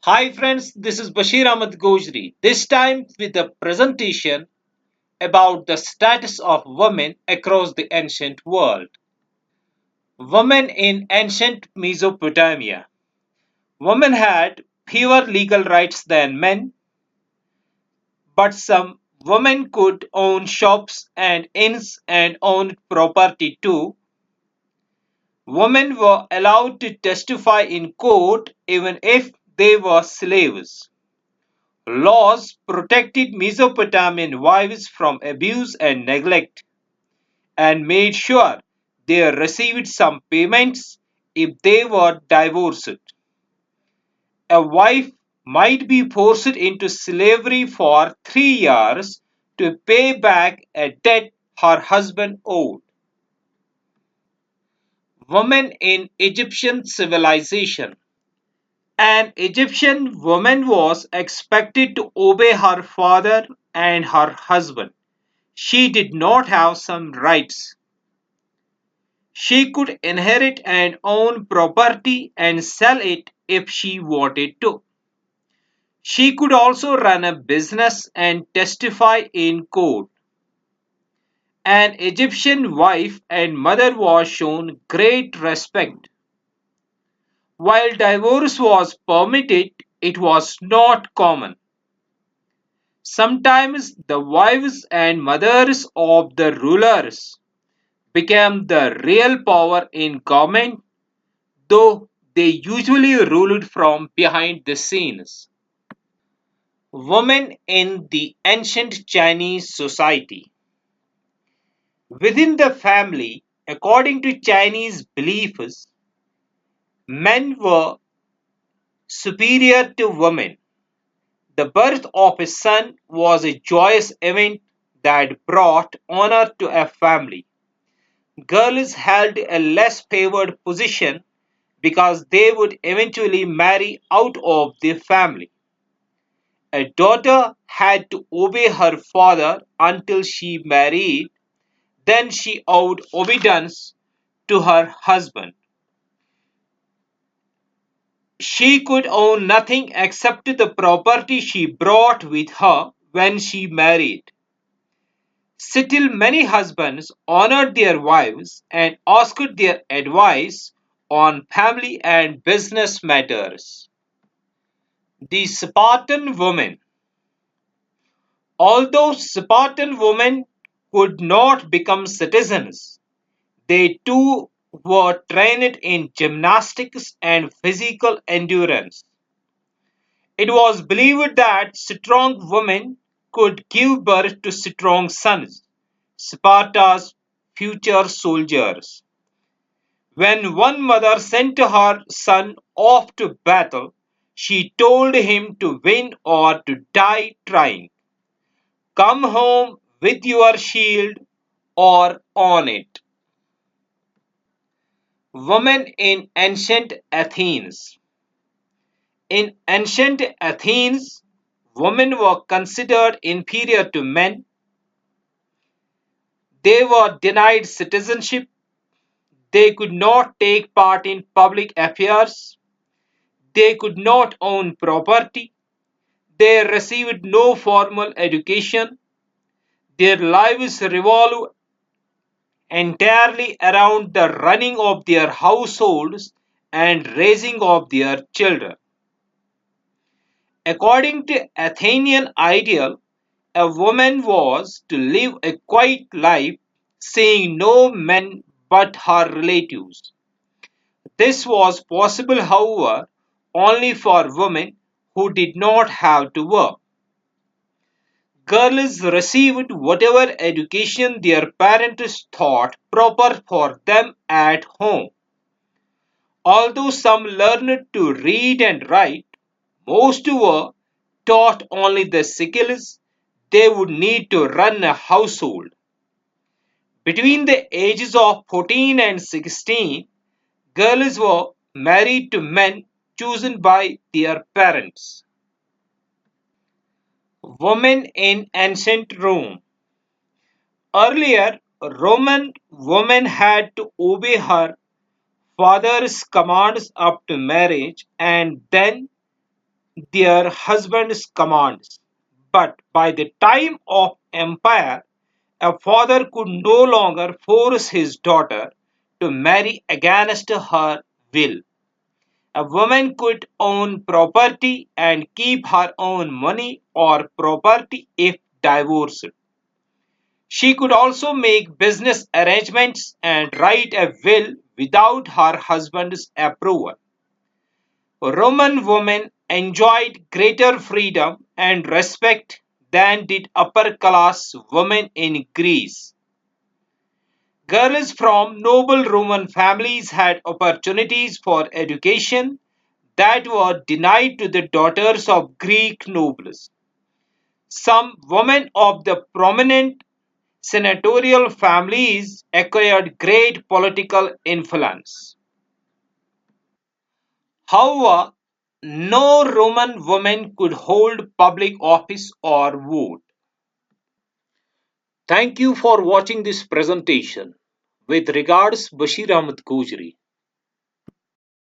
Hi friends, this is Bashir Ahmad Gojree. This time with a presentation about the status of women across the ancient world. Women in ancient Mesopotamia. Women had fewer legal rights than men, but some women could own shops and inns and own property too. Women were allowed to testify in court even if they were slaves. Laws protected Mesopotamian wives from abuse and neglect, and made sure they received some payments if they were divorced. A wife might be forced into slavery for 3 years to pay back a debt her husband owed. Women in Egyptian civilization. An Egyptian woman was expected to obey her father and her husband. She did not have some rights. She could inherit and own property and sell it if she wanted to. She could also run a business and testify in court. An Egyptian wife and mother was shown great respect. While divorce was permitted, it was not common. Sometimes the wives and mothers of the rulers became the real power in government, though they usually ruled from behind the scenes. Women in the ancient Chinese society. Within the family, according to Chinese beliefs, men were superior to women. The birth of a son was a joyous event that brought honor to a family. Girls held a less favored position because they would eventually marry out of the family. A daughter had to obey her father until she married, then she owed obedience to her husband. She could own nothing except the property she brought with her when she married. Still, many husbands honored their wives and asked their advice on family and business matters. The Spartan women. Although Spartan women could not become citizens, they too were trained in gymnastics and physical endurance. It was believed that strong women could give birth to strong sons, Sparta's future soldiers. When one mother sent her son off to battle, she told him to win or to die trying. Come home with your shield or on it. Women in ancient Athens. In ancient Athens, women were considered inferior to men. They were denied citizenship. They could not take part in public affairs. They could not own property. They received no formal education. Their lives revolved entirely around the running of their households and raising of their children. According to Athenian ideal, a woman was to live a quiet life, seeing no men but her relatives. This was possible, however, only for women who did not have to work. Girls received whatever education their parents thought proper for them at home. Although some learned to read and write, most were taught only the skills they would need to run a household. Between the ages of 14 and 16, girls were married to men chosen by their parents. Women in ancient Rome. Earlier, Roman women had to obey her father's commands up to marriage, and then their husband's commands. But by the time of empire, a father could no longer force his daughter to marry against her will. A woman could own property and keep her own money or property if divorced. She could also make business arrangements and write a will without her husband's approval. Roman women enjoyed greater freedom and respect than did upper class women in Greece. Girls from noble Roman families had opportunities for education that were denied to the daughters of Greek nobles. Some women of the prominent senatorial families acquired great political influence. However, no Roman woman could hold public office or vote. Thank you for watching this presentation. With regards, Bashir Ahmad Gojree.